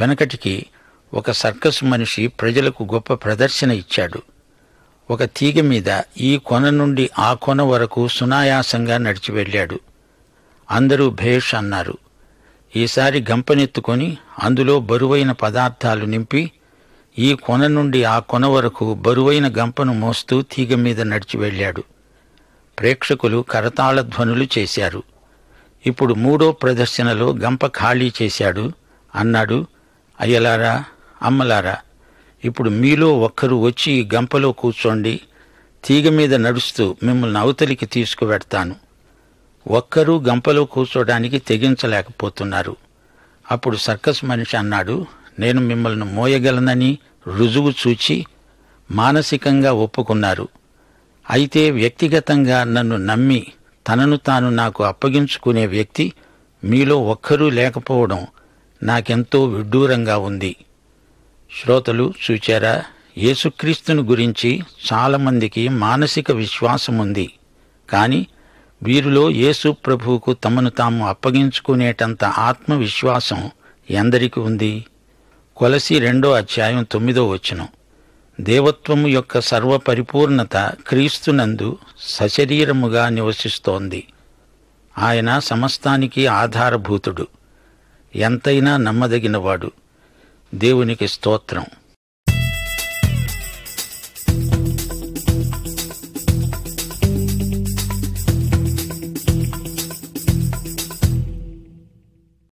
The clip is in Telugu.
వెనకటికి ఒక సర్కస్ మనిషి ప్రజలకు గొప్ప ప్రదర్శన ఇచ్చాడు. ఒక తీగ మీద ఈ కొన నుండి ఆ కొన వరకు సునాయాసంగా నడిచి వెళ్ళాడు. అందరూ భేష్ అన్నారు. ఈసారి గంపనెత్తుకొని అందులో బరువైన పదార్థాలు నింపి ఈ కొన నుండి ఆ కొన వరకు బరువైన గంపను మోస్తూ తీగ మీద నడిచి వెళ్ళాడు. ప్రేక్షకులు కరతాళ ధ్వనులు చేశారు. ఇప్పుడు మూడో ప్రదర్శనలో గంప ఖాళీ చేశాడు. అన్నాడు, అయ్యలారా, అమ్మలారా, ఇప్పుడు మీలో ఒక్కరు వచ్చి ఈ గంపలో కూర్చోండి. తీగ మీద నడుస్తూ మిమ్మల్ని అవతలికి తీసుకువెడతాను. ఒక్కరూ గంపలో కూర్చోడానికి తెగించలేకపోతున్నారు. అప్పుడు సర్కస్ మనిషి అన్నాడు, నేను మిమ్మల్ని మోయగలనని రుజువు చూచి మానసికంగా ఒప్పుకున్నారు. అయితే వ్యక్తిగతంగా నన్ను నమ్మి తనను తాను నాకు అప్పగించుకునే వ్యక్తి మీలో ఒక్కరూ లేకపోవడం నాకెంతో విడ్డూరంగా ఉంది. శ్రోతలు చూచారా, యేసుక్రీస్తుని గురించి చాలామందికి మానసిక విశ్వాసముంది. కాని వీరిలో యేసు ప్రభువుకు తమను తాము అప్పగించుకునేటంత ఆత్మవిశ్వాసం ఎందరికి ఉంది? కొలసీ 2:9 దేవత్వము యొక్క సర్వపరిపూర్ణత క్రీస్తునందు సశరీరముగా నివసిస్తోంది. ఆయన సమస్తానికి ఆధారభూతుడు, ఎంతైనా నమ్మదగినవాడు. దేవునికి స్తోత్రం.